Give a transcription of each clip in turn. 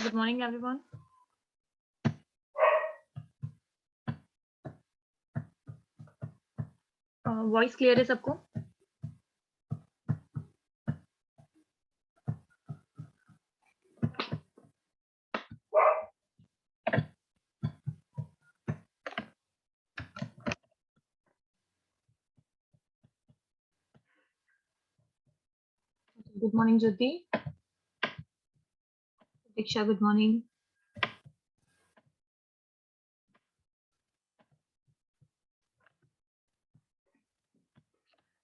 Good morning, everyone. Voice clear है सबको? Good morning Jyoti, Diksha, good morning.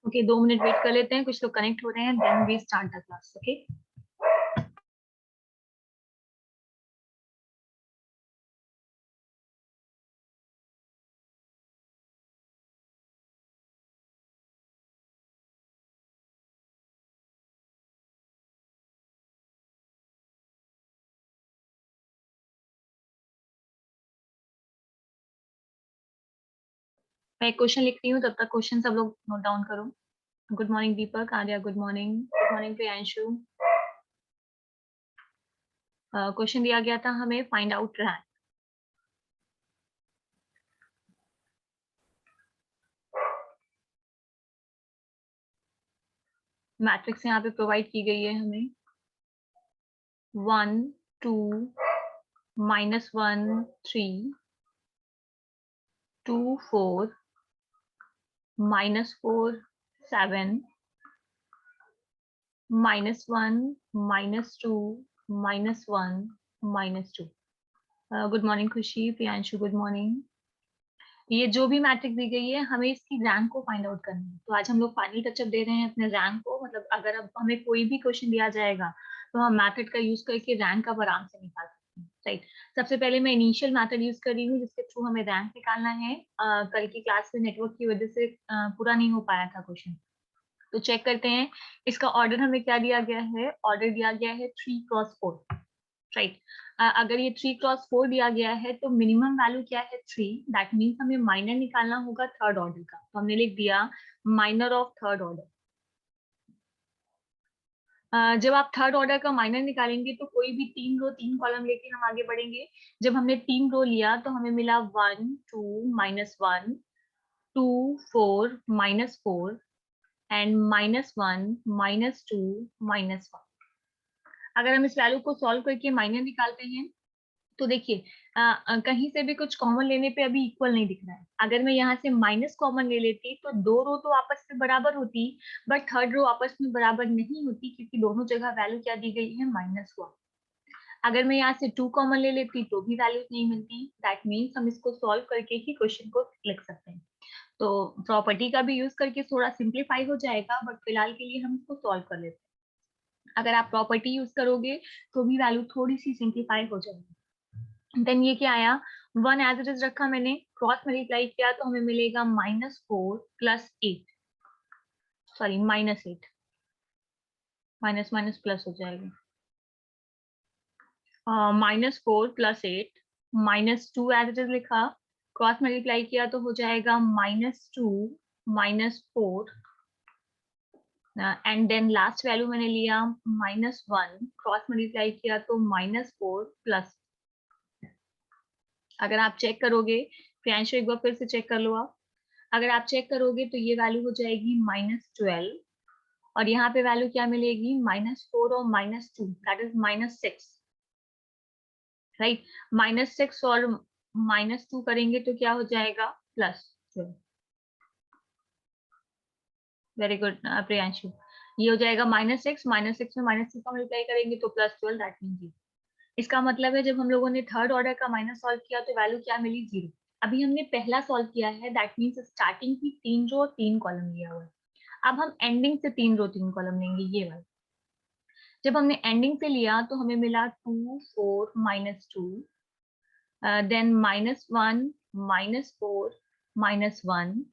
Okay, 2 minute wait कर लेते हैं, कुछ लोग कनेक्ट हो रहे हैं, then we start the class. Okay, मैं एक क्वेश्चन लिख रही हूँ, तब तक क्वेश्चन सब लोग नोट डाउन करो। Good morning Deepak, Arya, good morning. Good morning Priyanshu. Question दिया गया था हमें, फाइंड आउट रैंक। मैट्रिक्स यहाँ पे प्रोवाइड की गई है हमें, 1 2 -1 3 2 4 -4 7 -1 -2 -1 -2। गुड मॉर्निंग खुशी, प्रियांशु, गुड मॉर्निंग। ये जो भी मैट्रिक्स दी गई है, हमें इसकी रैंक को फाइंड आउट करना है। तो आज हम लोग फाइनल टचअप दे रहे हैं अपने रैंक को। मतलब अगर अब हमें कोई भी क्वेश्चन दिया जाएगा तो हम मैथड का यूज करके रैंक अब आराम से निकाल सकते हैं, राइट। सबसे पहले मैं इनिशियल मैथड यूज कर रही हूँ, जिसके थ्रू हमें रैंक निकालना है। कल की क्लास में नेटवर्क की वजह से पूरा नहीं हो पाया था क्वेश्चन, तो चेक करते हैं। इसका ऑर्डर हमें क्या दिया गया है? ऑर्डर दिया गया है 3x4, राइट। अगर ये 3x4 दिया गया है तो मिनिमम वैल्यू क्या है? 3। दैट मीन्स हमें माइनर निकालना होगा थर्ड ऑर्डर का, तो हमने लिख दिया माइनर ऑफ थर्ड ऑर्डर। जब आप थर्ड ऑर्डर का माइनर निकालेंगे तो कोई भी 3 रो 3 कॉलम लेके हम आगे बढ़ेंगे। जब हमने 3 रो लिया तो हमें मिला 1 2 -1 2 4 -4 एंड -1 -2 -1। अगर हम इस वैल्यू को सॉल्व करके माइनर निकालते हैं तो देखिए, कहीं से भी कुछ कॉमन लेने पे अभी इक्वल नहीं दिख रहा है। अगर मैं यहाँ से माइनस कॉमन ले लेती तो 2 रो तो आपस में बराबर होती, बट थर्ड रो आपस में बराबर नहीं होती, क्योंकि दोनों जगह वैल्यू क्या दी गई है? -1। अगर मैं यहाँ से 2 कॉमन ले लेती तो भी वैल्यू नहीं मिलती। दैट मीन्स हम इसको सॉल्व करके ही क्वेश्चन को लिख सकते हैं। तो प्रॉपर्टी का भी यूज करके थोड़ा सिंप्लीफाई हो जाएगा, बट फिलहाल के लिए हम इसको सॉल्व कर लेते हैं। अगर आप प्रॉपर्टी यूज करोगे तो भी वैल्यू थोड़ी सी सिंप्लीफाई हो जाएगी। देन ये क्या आया? 1 एज इट इज रखा मैंने, क्रॉस मल्टीप्लाई किया तो हमें मिलेगा -4 + 8, सॉरी -8, माइनस माइनस प्लस हो जाएगा। -4 + 8 -2 एज इट इज लिखा, क्रॉस मल्टीप्लाई किया तो हो जाएगा -2 -4, एंड देन लास्ट वैल्यू मैंने लिया -1, क्रॉस मल्टीप्लाई किया तो -4 +। अगर आप चेक करोगे, प्रियांशु एक बार फिर से चेक कर लो आप। अगर आप चेक करोगे तो ये वैल्यू हो जाएगी -12, और यहाँ पे वैल्यू क्या मिलेगी? -4 और -2, दैट इज -6, राइट। -6 और -2 करेंगे तो क्या हो जाएगा? +12। Very good Priyanshu. ये हो जाएगा -6, -6 में -6 का मल्टीप्लाई करेंगे तो +12, दैट मीन। इसका मतलब है जब हम लोगों ने थर्ड ऑर्डर का माइनर सॉल्व किया तो वैल्यू क्या मिली? 0। अभी हमने पहला सॉल्व किया है, दैट मीन्स स्टार्टिंग की 3 रो 3 कॉलम लिया हुआ है। अब हम एंडिंग से 3 रो 3 कॉलम लेंगे, ये वाला। जब हमने एंडिंग से लिया तो हमें मिला 2 4 -2, देन -1 -4 -1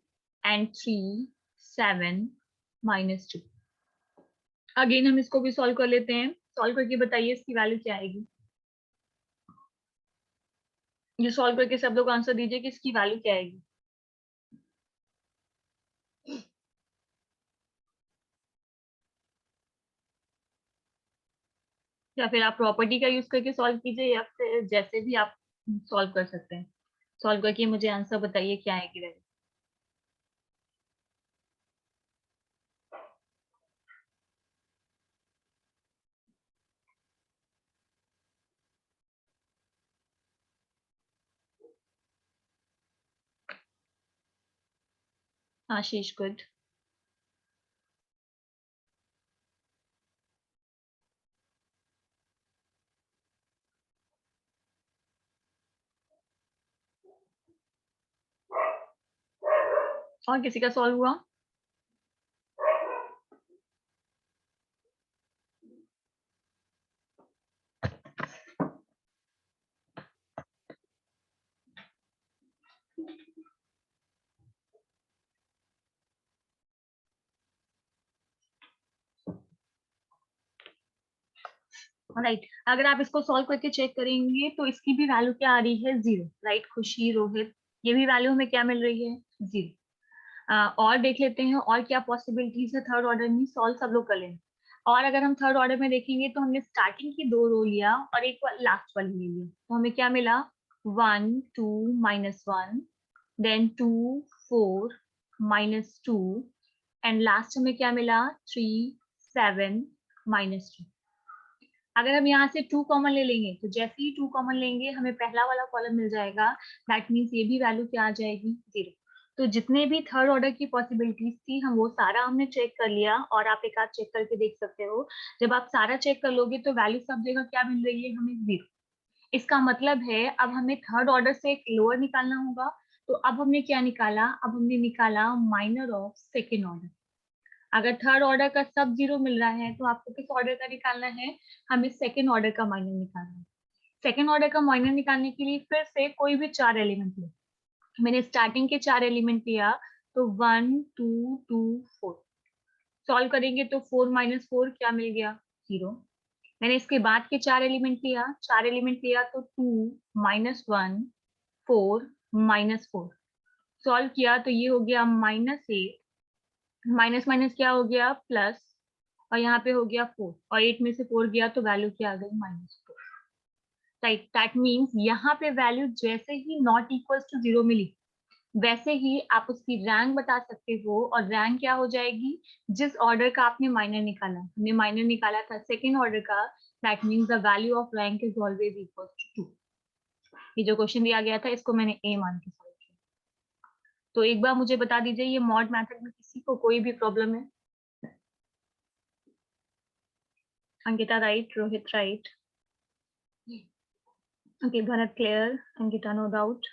एंड 3 7 -2। अगेन हम इसको भी सॉल्व कर लेते हैं। सॉल्व करके बताइए इसकी वैल्यू क्या आएगी। ये सॉल्व करके सब लोग आंसर दीजिए कि इसकी वैल्यू क्या आएगी। या फिर आप प्रॉपर्टी का यूज करके सॉल्व कीजिए, या फिर जैसे भी आप सॉल्व कर सकते हैं। सॉल्व करके मुझे आंसर बताइए क्या है कि वैल्यू। आशीष गुड। और किसी का सॉल्व हुआ? राइट, अगर आप इसको सॉल्व करके चेक करेंगे तो इसकी भी वैल्यू क्या आ रही है, 0। राइट, खुशी, रोहित, ये भी वैल्यू हमें क्या मिल रही है, 0। और देख लेते हैं और क्या पॉसिबिलिटीज है थर्ड ऑर्डर में, सॉल्व सब लोग कर लें। और अगर हम थर्ड ऑर्डर में देखेंगे तो हमने स्टार्टिंग की 2 रो लिया और एक लास्ट वाली ले लिया, तो हमें क्या मिला, 1 2 -1, देन 2 4 -2, एंड लास्ट हमें क्या मिला, 3 7 -2। अगर हम यहाँ से 2 कॉमन ले लेंगे तो जैसे ही 2 कॉमन लेंगे हमें पहला वाला कॉलम मिल जाएगा, दैट मीन्स ये भी वैल्यू क्या आ जाएगी, 0। तो जितने भी थर्ड ऑर्डर की पॉसिबिलिटीज थी हम वो सारा हमने चेक कर लिया, और आप एक आध चेक करके देख सकते हो। जब आप सारा चेक कर लोगे तो वैल्यू सब जगह क्या मिल रही है, हमें 0। इसका मतलब है अब हमें थर्ड ऑर्डर से एक लोअर निकालना होगा। तो अब हमने क्या निकाला, अब हमने निकाला माइनर ऑफ सेकेंड ऑर्डर। अगर थर्ड ऑर्डर का सब 0 मिल रहा है तो आपको किस ऑर्डर का निकालना है, हमें सेकेंड ऑर्डर का माइनर निकालना है। सेकेंड ऑर्डर का माइनर निकालने के लिए फिर से कोई भी 4 एलिमेंट ले। मैंने स्टार्टिंग के 4 एलिमेंट लिया, तो 1 2 2 4। सॉल्व करेंगे तो 4 -4 क्या मिल गया, 0। मैंने इसके बाद के 4 एलिमेंट लिया, 4 एलिमेंट लिया तो 2 -1 4 -4। सॉल्व किया तो ये हो गया -8, माइनस माइनस क्या हो गया, प्लस, और यहाँ पे हो गया 4, और 8 में से 4 गया तो वैल्यू क्या आ गई, -4। राइट, दैट मीन्स यहाँ पे वैल्यू जैसे ही नॉट इक्वल्स टू 0 मिली, वैसे ही आप उसकी रैंक बता सकते हो, और रैंक क्या हो जाएगी, जिस ऑर्डर का आपने माइनर निकाला, हमने माइनर निकाला था सेकेंड ऑर्डर का, that means the value of rank is always equal to 2। ये जो क्वेश्चन दिया गया था इसको मैंने ए मान के सॉल्व किया। तो एक बार मुझे बता दीजिए, ये मॉड मेथड में किसी को कोई भी प्रॉब्लम है? Ankita right, Rohit right, okay, Bharat clear, Ankita no doubt,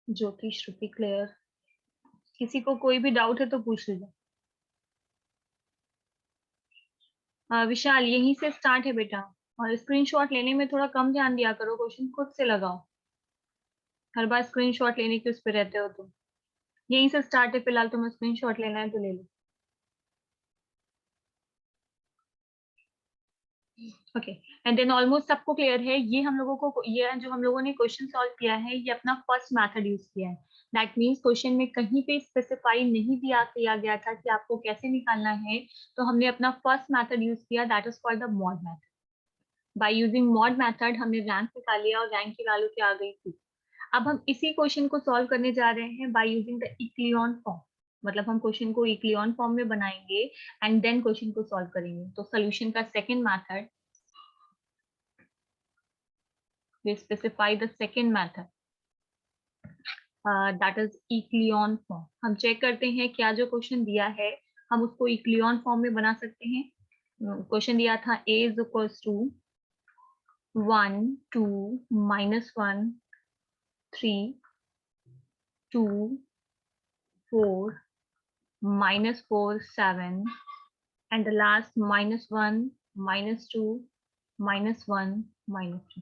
Jyoti Shruti clear. किसी को कोई भी डाउट है तो पूछ लीजिए। विशाल यहीं से स्टार्ट है बेटा, और स्क्रीनशॉट लेने में थोड़ा कम ध्यान दिया करो, क्वेश्चन खुद से लगाओ। हर बार स्क्रीनशॉट लेने के उस पे रहते हो तुम। यहीं से स्टार्ट है फिलहाल, तुम्हें स्क्रीनशॉट लेना है तो ले लो। ओके, एंड देन ऑलमोस्ट सबको क्लियर है। ये हम लोगों को, ये जो हम लोगों ने क्वेश्चन सॉल्व किया है, ये अपना फर्स्ट मेथड यूज किया है। दैट मीन्स क्वेश्चन में कहीं पे स्पेसिफाई नहीं किया गया था कि आपको कैसे निकालना है, तो हमने अपना फर्स्ट मेथड यूज किया, that is called the mod method. By using mod method हमने रैंक निकाल लिया, और रैंक की वैल्यू क्या आ गई, 2। अब हम इसी क्वेश्चन को सॉल्व करने जा रहे हैं by using the echelon form. मतलब हम क्वेश्चन को इक्लियन फॉर्म में बनाएंगे एंड देन क्वेश्चन को सॉल्व करेंगे। तो सोल्यूशन का second method, we specify the second method, that is echelon form. हम चेक करते हैं क्या जो क्वेश्चन दिया है हम उसको इक्लियन फॉर्म में बना सकते हैं। क्वेश्चन दिया था a is equals to 1 2 -1 3 2 4 -4 7, and the last -1 -2 -1 -2।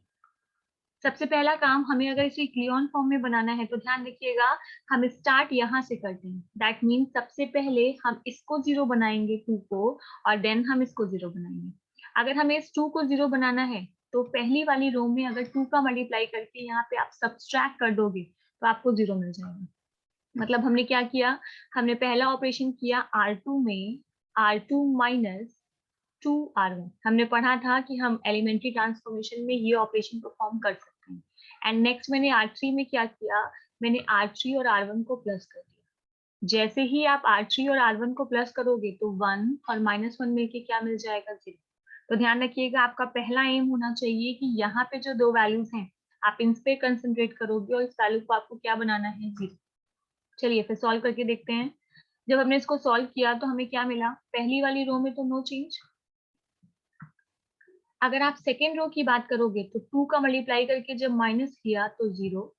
सबसे पहला काम, हमें अगर इसे इक्लियन फॉर्म में बनाना है तो ध्यान रखिएगा, हम स्टार्ट यहाँ से करते हैं। दैट मीन्स सबसे पहले हम इसको 0 बनाएंगे 2 को, और देन हम इसको 0 बनाएंगे। अगर हमें इस 2 को 0 बनाना है तो पहली वाली रो में अगर 2 का मल्टीप्लाई करके यहाँ पे आप सब्सट्रैक्ट कर दोगे तो आपको 0 मिल जाएगा। मतलब हमने क्या किया, हमने पहला ऑपरेशन किया R2 में, R2 माइनस 2r1। हमने पढ़ा था कि हम एलिमेंट्री ट्रांसफॉर्मेशन में ये ऑपरेशन परफॉर्म कर सकते हैं। एंड नेक्स्ट मैंने R3 में क्या किया, मैंने R3 और R1 को प्लस कर दिया। जैसे ही आप R3 और R1 को प्लस करोगे तो 1 और -1 मिलके क्या मिल जाएगा, 0। तो ध्यान रखिएगा, आपका पहला एम होना चाहिए कि यहाँ पे जो दो वैल्यूज हैं आप इन पे कंसंट्रेट करोगे और इस वैल्यू को आपको क्या बनाना है, 0। चलिए फिर सॉल्व करके देखते हैं। जब हमने इसको सॉल्व किया तो हमें क्या मिला, पहली वाली रो में तो नो चेंज। अगर आप सेकेंड रो की बात करोगे तो 2 का मल्टीप्लाई करके जब माइनस किया तो 0,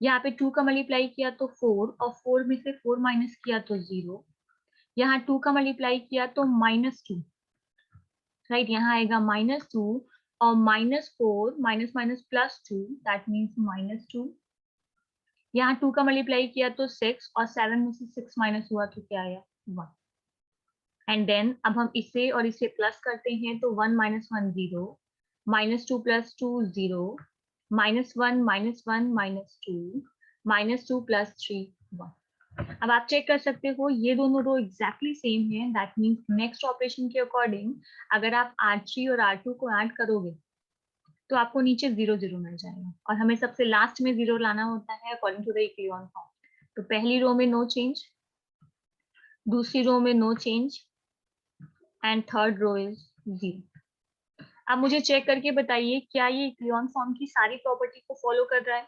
यहाँ पे 2 का मल्टीप्लाई किया तो 4 और 4 में से 4 माइनस किया तो 0, यहाँ 2 का मल्टीप्लाई किया तो -2, राइट, यहाँ आएगा -2 और -4 माइनस माइनस +2 दैट मीन्स -2। यहाँ 2 का मल्टीप्लाई किया तो 6 और 7 में से 6 माइनस हुआ तो क्या आया, 1। एंड देन अब हम इसे और इसे प्लस करते हैं तो 1 - 1 0, -2 + 2 0, -1 -1 -2, -2 + 3 1। अब आप चेक कर सकते हो ये दोनों रो एग्जैक्टली सेम है, दैट मीन्स नेक्स्ट ऑपरेशन के अकॉर्डिंग अगर आप R3 और R2 को ऐड करोगे तो आपको नीचे 0 0 मिल जाएगा और हमें सबसे लास्ट में 0 लाना होता है according to the equilibrium form. तो पहली रो में नो चेंज, दूसरी रो में no change and third row is 0। अब मुझे चेक करके बताइए क्या ये इक्विलिब्रियम फॉर्म की सारी प्रॉपर्टी को फॉलो कर रहा है,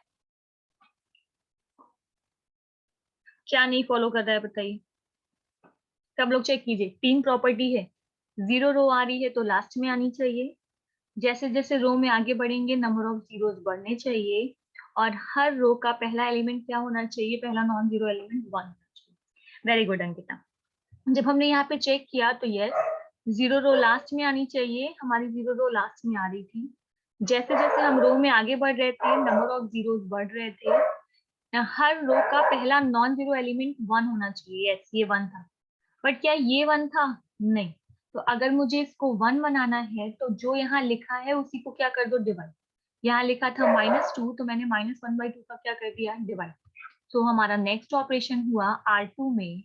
क्या नहीं फॉलो कर रहा है बताइए। सब लोग चेक कीजिए, 3 प्रॉपर्टी है, 0 रो आ रही है तो लास्ट में आनी चाहिए, जैसे जैसे रो में आगे बढ़ेंगे नंबर ऑफ जीरोस बढ़ने चाहिए और हर रो का पहला एलिमेंट क्या होना चाहिए, पहला नॉन जीरो एलिमेंट 1 होना चाहिए। Very good Ankita. जब हमने यहाँ पे चेक किया तो यस, 0 रो लास्ट में आनी चाहिए, हमारी 0 रो लास्ट में आ रही थी। जैसे जैसे हम रो में आगे बढ़ रहे थे नंबर ऑफ जीरोस बढ़ रहे थे, हर रो का पहला नॉन जीरो एलिमेंट 1 होना चाहिए। यस, ये 1 था, बट क्या ये 1 था, नहीं। तो अगर मुझे इसको 1 बनाना है तो जो यहाँ लिखा है उसी को क्या कर दो, डिवाइड। यहाँ लिखा था -2 तो मैंने -1/2 का क्या कर दिया, डिवाइड। तो हमारा नेक्स्ट ऑपरेशन हुआ R2 में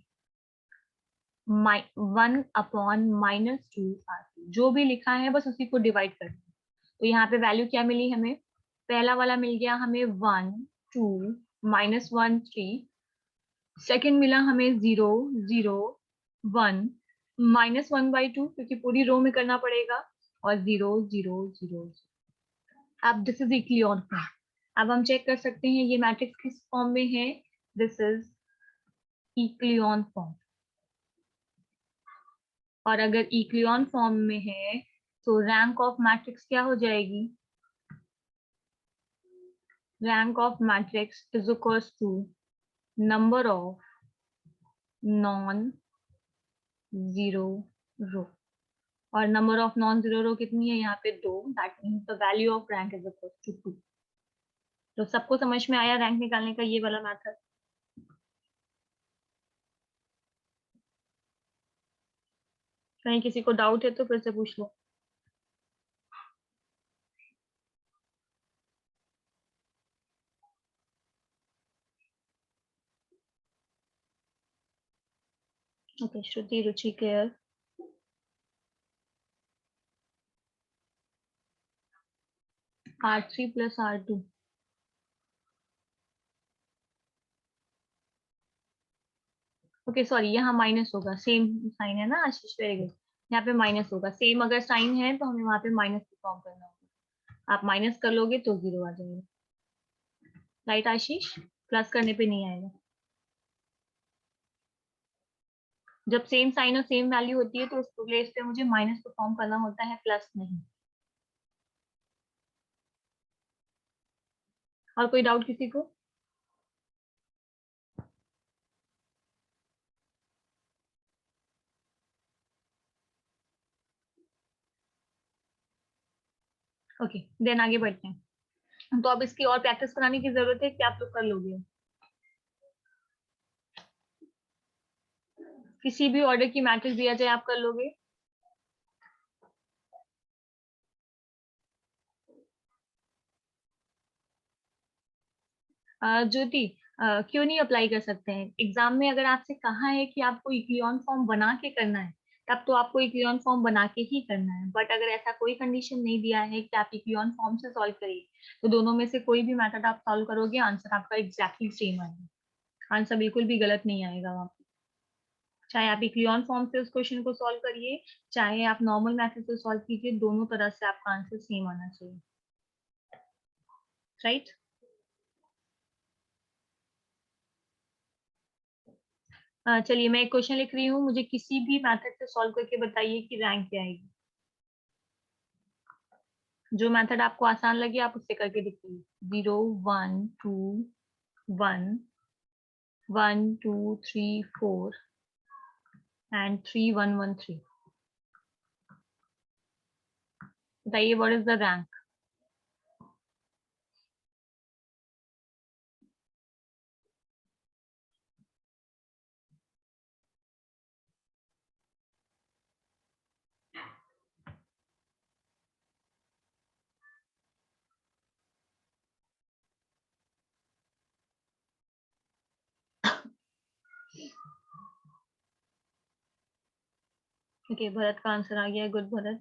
1/-2 R2, जो भी लिखा है बस उसी को डिवाइड कर दो। तो यहाँ पे वैल्यू क्या मिली हमें, पहला वाला मिल गया हमें 1 2 -1 3, सेकेंड मिला हमें 0 0 1 -1/2 क्योंकि पूरी रो में करना पड़ेगा और 0 0 0। अब दिस इज इक्लियन फॉर्म। अब हम चेक कर सकते हैं ये मैट्रिक्स किस फॉर्म में है, दिस इज इक्लियन फॉर्म। और अगर इक्लियन फॉर्म में है तो रैंक ऑफ मैट्रिक्स क्या हो जाएगी, rank of matrix is equals to number of non zero row. और number of non zero row कितनी है यहाँ पे, 2, that means the value of rank is equal to 2। तो सबको समझ में आया रैंक निकालने का ये वाला मेथड। कहीं किसी को डाउट है तो फिर से पूछ लो। Okay, Shruti, Ruchi, clear. R3 + R2, okay sorry, यहाँ माइनस होगा, सेम साइन है ना आशीष, वेरी गुड। यहाँ पे माइनस होगा, सेम अगर साइन है तो हमें वहां पे माइनस फॉर्म करना होगा। आप माइनस कर लोगे तो 0 आ जाएगा, राइट आशीष, प्लस करने पे नहीं आएगा। जब सेम साइन और सेम वैल्यू होती है तो उस प्लेस पे मुझे माइनस परफॉर्म करना होता है, प्लस नहीं। और कोई डाउट किसी को? ओके, देन आगे बढ़ते हैं। तो अब इसकी और प्रैक्टिस कराने की जरूरत है कि आप लोग कर लोगे, किसी भी ऑर्डर की मैट्रिक्स दिया जाए आप कर लोगे। ज्योति, क्यों नहीं अप्लाई कर सकते हैं एग्जाम में, अगर आपसे कहा है कि आपको इक्लियन फॉर्म बना के करना है तब तो आपको इक्लियन फॉर्म बना के ही करना है। बट अगर ऐसा कोई कंडीशन नहीं दिया है कि आप इक्लियन फॉर्म से सॉल्व करिए, तो दोनों में से कोई भी मेथड आप सॉल्व करोगे, आंसर आपका एग्जैक्टली सेम आएगा, आंसर बिल्कुल भी गलत नहीं आएगा वहां पे। चाहे आप इक्लियन फॉर्म से उस क्वेश्चन को सॉल्व करिए, चाहे आप नॉर्मल मेथड से सॉल्व कीजिए, दोनों तरह से आपका आंसर सेम आना चाहिए, राइट। चलिए मैं एक क्वेश्चन लिख रही हूँ, मुझे किसी भी मेथड से सॉल्व करके बताइए कि रैंक क्या आएगी। जो मेथड आपको आसान लगे आप उससे करके दिखाइए। 0 1 2 1 1 2 3 4 एंड 3 1 1 3। बताइए what is the rank. Okay, Bharat का आंसर आ गया, गुड भरत।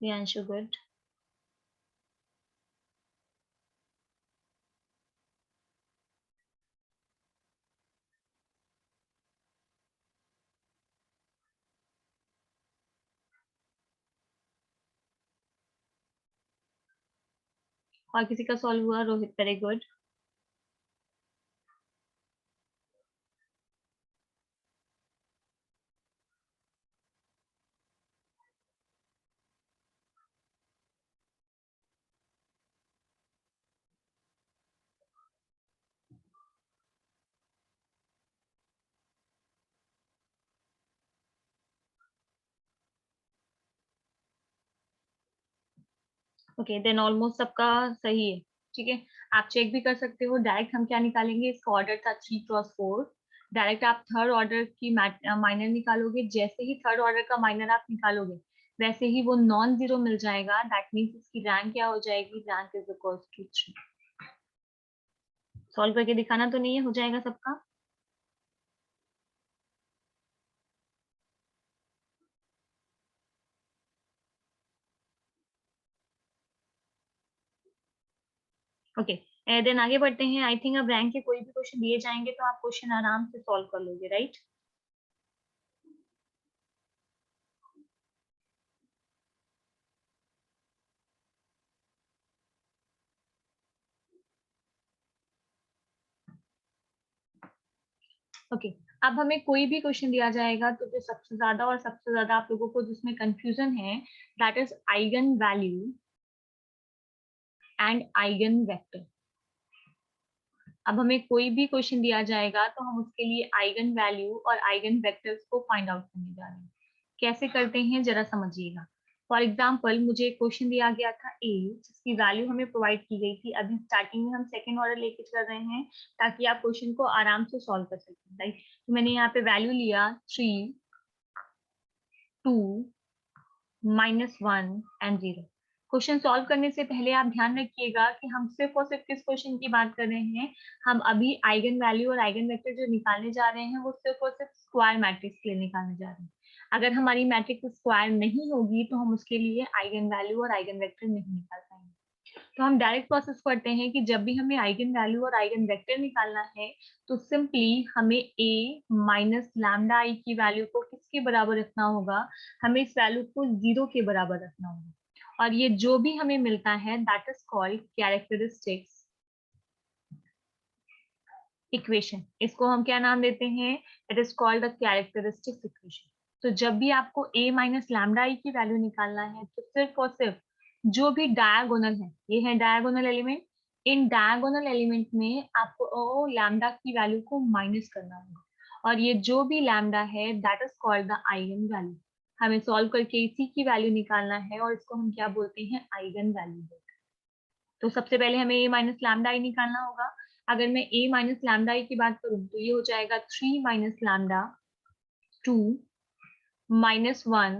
प्रियांशु गुड। और किसी का सॉल्व हुआ? Rohit, very good. Okay, then almost सबका सही है। ठीक है, आप चेक भी कर सकते हो। डायरेक्ट हम क्या निकालेंगे, इसका ऑर्डर था 3 × 4। डायरेक्ट आप थर्ड ऑर्डर की माइनर निकालोगे। जैसे ही थर्ड ऑर्डर का माइनर आप निकालोगे, वैसे ही वो नॉन जीरो मिल जाएगा। दैट मीन्स इसकी रैंक क्या हो जाएगी, rank is equal to 3। Solve करके दिखाना तो नहीं है, हो जाएगा सबका। ओके, देन आगे बढ़ते हैं। आई थिंक अब रैंक के कोई भी क्वेश्चन दिए जाएंगे तो आप क्वेश्चन आराम से सॉल्व कर लोगे, राइट। ओके, अब हमें कोई भी क्वेश्चन दिया जाएगा तो जो सबसे ज्यादा और सबसे ज्यादा आप लोगों को जिसमें कंफ्यूजन है, that is eigen value and eigen vector. अब हमें कोई भी क्वेश्चन दिया जाएगा तो हम उसके लिए आइगन वैल्यू और आइगन वेक्टर्स को फाइंड आउट करने जा रहे हैं। कैसे करते हैं जरा समझिएगा। फॉर एग्जाम्पल, मुझे एक क्वेश्चन दिया गया था ए, जिसकी वैल्यू हमें प्रोवाइड की गई थी। अभी स्टार्टिंग में हम सेकेंड ऑर्डर लेके चल रहे हैं ताकि आप क्वेश्चन को आराम से सॉल्व कर सकें, राइट। तो मैंने यहाँ पे वैल्यू लिया 3 2 -1 एंड 0। क्वेश्चन सॉल्व करने से पहले आप ध्यान रखिएगा कि हम सिर्फ और सिर्फ किस क्वेश्चन की बात कर रहे हैं। हम अभी आइगन वैल्यू और आइगन वेक्टर जो निकालने जा रहे हैं वो सिर्फ और सिर्फ स्क्वायर मैट्रिक्स के लिए निकालने जा रहे हैं। अगर हमारी मैट्रिक्स स्क्वायर नहीं होगी तो हम उसके लिए आइगन वैल्यू और आइगन वेक्टर नहीं निकाल पाएंगे। तो हम डायरेक्ट प्रोसेस करते हैं कि जब भी हमें आइगन वैल्यू और आइगन वेक्टर निकालना है तो सिंपली हमें a माइनस लैम्डा आई की वैल्यू को किसके बराबर रखना होगा, हमें इस वैल्यू को 0 के बराबर रखना होगा। और ये जो भी हमें मिलता है that is called characteristics equation. इसको हम क्या नाम देते हैं, it is called the characteristics equation. तो जब भी आपको a माइनस लैम्डा आई की वैल्यू निकालना है तो सिर्फ और सिर्फ जो भी डायगोनल है, ये है डायगोनल एलिमेंट, इन डायगोनल एलिमेंट में आपको लैम्डा की वैल्यू को माइनस करना होगा। और ये जो भी लैम्डा है that is called the eigen value. हमें सॉल्व करके इसी की वैल्यू निकालना है और इसको हम क्या बोलते हैं, आइगन वैल्यू। तो सबसे पहले हमें a माइनस लैम्डा आई निकालना होगा। अगर मैं a माइनस लैम्डा आई की बात करूं तो ये हो जाएगा 3 minus lambda 2 -1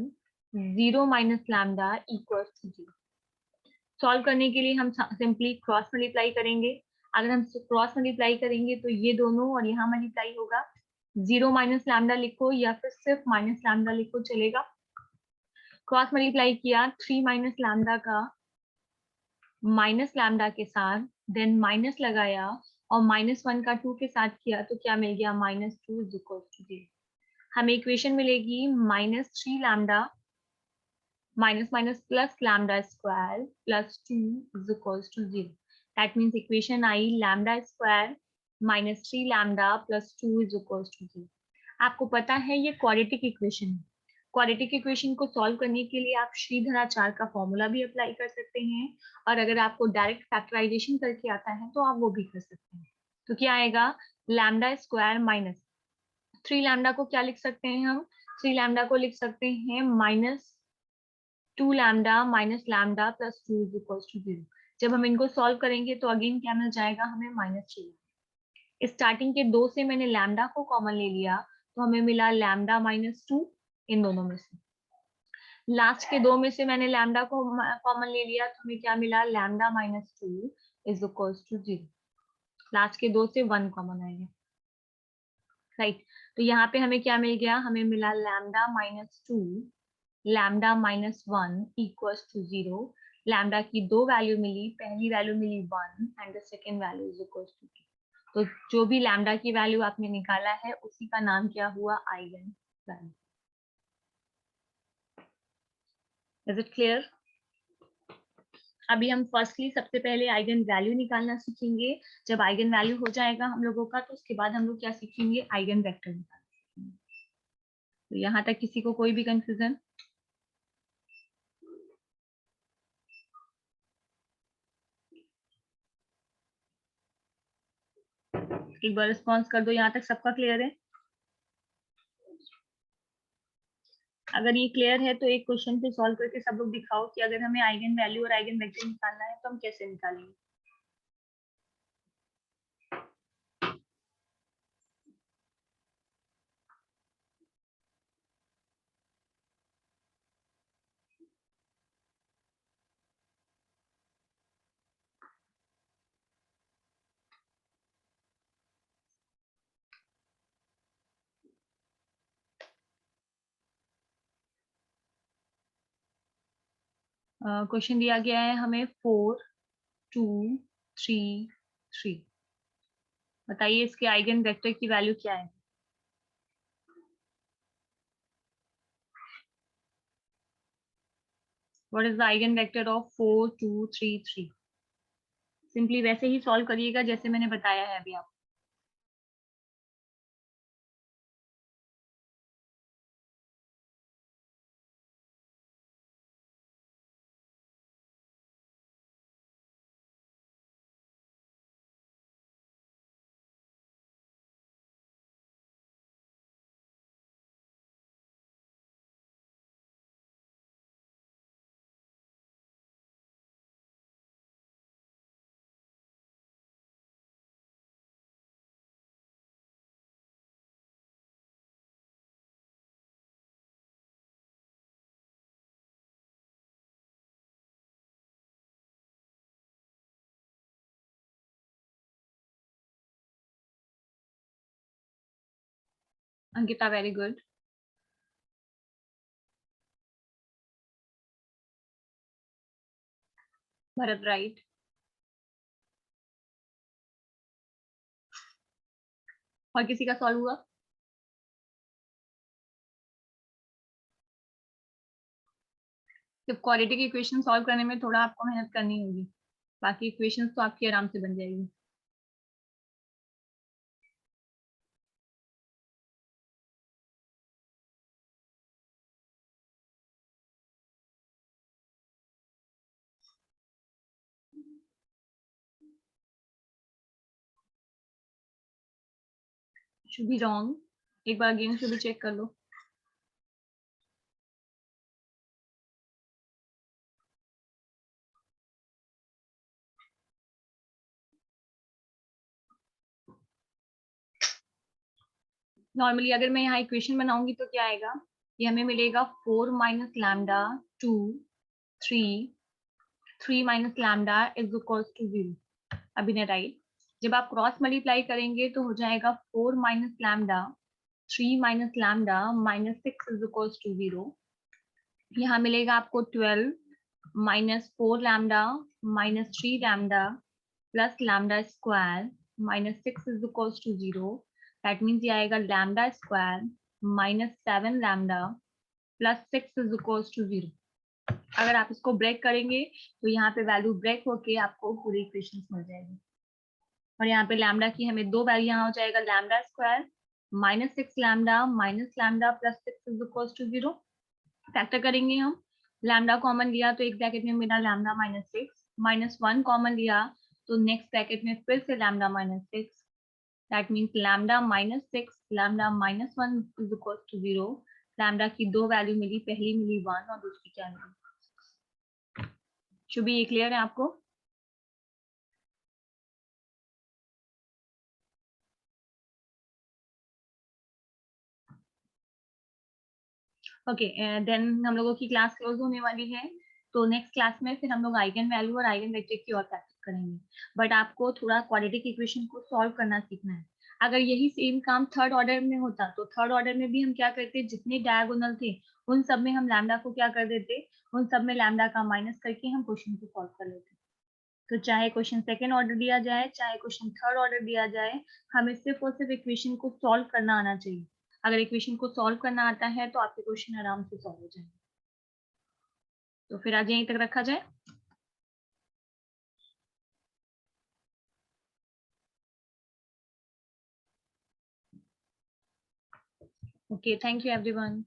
0 minus lambda equal to 0। Solve करने के लिए हम सिंपली क्रॉस मल्टीप्लाई करेंगे। अगर हम क्रॉस मल्टीप्लाई करेंगे तो ये दोनों और यहाँ मल्टीप्लाई होगा। 0 माइनस लैम्डा लिखो या फिर सिर्फ माइनस लैम्डा लिखो चलेगा। क्रॉस मल्टीप्लाई किया 3 माइनस लैम्डा का माइनस लैम्डा के साथ, देन माइनस लगाया और -1 का 2 के साथ किया तो क्या मिल गया, -2 इज इक्वल टू 0। हमें इक्वेशन मिलेगी -3 lambda minus minus plus lambda square plus 2 is equal to 0। That means equation I lambda square -3 lambda plus 2 is equal to 0। आपको पता है ये क्वाड्रेटिक इक्वेशन है। क्वाड्रेटिक इक्वेशन को सॉल्व करने के लिए आप श्रीधराचार्य का फॉर्मूला भी अप्लाई कर सकते हैं, और अगर आपको डायरेक्ट फैक्टराइजेशन करके आता है तो आप वो भी कर सकते हैं। तो क्या आएगा, लैम्डा स्क्वायर माइनस 3 लैम्डा को क्या लिख सकते हैं हम, 3 लैम्डा को लिख सकते हैं -2 lambda minus lambda plus 2 is equal to 0। जब हम इनको सॉल्व करेंगे तो अगेन क्या मिल जाएगा हमें, -3। स्टार्टिंग के 2 से मैंने लैम्डा को कॉमन ले लिया तो हमें मिला लैम्डा -2 इन दोनों में से। लास्ट के 2 में से मैंने लैम्डा को कॉमन ले लिया तो हमें क्या मिला, lambda -2 is equal to 0। Last के 2 से 1 कॉमन आएगा, राइट। तो यहाँ पे हमें क्या मिल गया, हमें मिला lambda -2 lambda -1 equals to 0। Lambda की 2 वैल्यू मिली, पहली वैल्यू मिली 1 and the second value is equals to 2। तो जो भी लैम्डा की वैल्यू आपने निकाला है उसी का नाम क्या हुआ, eigen value. Is it clear? अभी हम फर्स्टली सबसे पहले आइगन वैल्यू निकालना सीखेंगे। जब आइगन वैल्यू हो जाएगा हम लोगों का तो उसके बाद हम लोग क्या सीखेंगे, आइगन वेक्टर निकालना। तो यहाँ तक किसी को कोई भी कंफ्यूजन? एक बार रिस्पॉन्स कर दो, यहाँ तक सबका क्लियर है? अगर ये क्लियर है तो एक क्वेश्चन पे सॉल्व करके सब लोग दिखाओ कि अगर हमें आइगन वैल्यू और आइगन वेक्टर निकालना है तो हम कैसे निकालेंगे। क्वेश्चन दिया गया है हमें 4 2 3 3। बताइए इसके आइगन वेक्टर की वैल्यू क्या है। What is the eigen vector of 4 2 3 3? Simply वैसे ही सॉल्व करिएगा जैसे मैंने बताया है अभी आपको। Ankita very good. Bharat right. और किसी का सॉल्व हुआ? सिर्फ क्वाड्रेटिक इक्वेशन सॉल्व करने में थोड़ा आपको मेहनत करनी होगी, बाकी इक्वेशंस तो आपकी आराम से बन जाएगी। शुड बी रॉन्ग, एक बार अगेन शुड भी चेक कर लो। नॉर्मली अगर मैं यहाँ इक्वेशन बनाऊंगी तो क्या आएगा, ये हमें मिलेगा 4 minus lambda 2 3 minus lambda is equal to 0। अभी ने राइट। जब आप क्रॉस मल्टीप्लाई करेंगे तो हो जाएगा 4 minus lambda 3 minus lambda minus 6 is equals to 0। यहाँ मिलेगा आपको 12 minus 4 lambda minus 3 lambda plus lambda square minus 6 is equals to 0। That means ये आएगा lambda square minus 7 lambda plus 6 is equals to 0। अगर आप इसको ब्रेक करेंगे तो यहाँ पे वैल्यू ब्रेक होके आपको पूरी इक्वेशन मिल जाएगी। और यहाँ पे लैम्डा की हमें दो वैल्यू, यहाँ हो जाएगा lambda square minus 6 lambda minus lambda plus 6 is equals to 0। Factor करेंगे हम, लैम्डा कॉमन लिया तो एक ब्रैकेट में मिला लैम्डा माइनस 6, माइनस 1 कॉमन लिया तो नेक्स्ट ब्रैकेट में फिर से lambda minus 6। That means lambda minus 6 lambda minus 1 is equal to 0। Lambda की दो वैल्यू मिली, पहली मिली 1 और दूसरी क्या मिली। शुभ, ये क्लियर है आपको? ओके, देन हम लोगों की क्लास क्लोज होने वाली है, तो नेक्स्ट क्लास में फिर हम लोग आइगन वैल्यू और आइगन वेक्टर की और प्रैक्टिस करेंगे। बट आपको थोड़ा क्वाड्रेटिक इक्वेशन को सॉल्व करना सीखना है। अगर यही सेम काम थर्ड ऑर्डर में होता तो थर्ड ऑर्डर में भी हम क्या करते, जितने डायगोनल थे उन सब में हम लैम्डा को क्या कर देते, उन सब में लैम्डा का माइनस करके हम क्वेश्चन को सॉल्व कर लेते। तो चाहे क्वेश्चन सेकेंड ऑर्डर दिया जाए, चाहे क्वेश्चन थर्ड ऑर्डर दिया जाए, हमें सिर्फ और सिर्फ इक्वेशन को सॉल्व करना आना चाहिए। अगर इक्वेशन को सॉल्व करना आता है तो आपके क्वेश्चन आराम से सॉल्व हो जाएंगे। तो फिर आज यहीं तक रखा जाए। Okay, thank you everyone.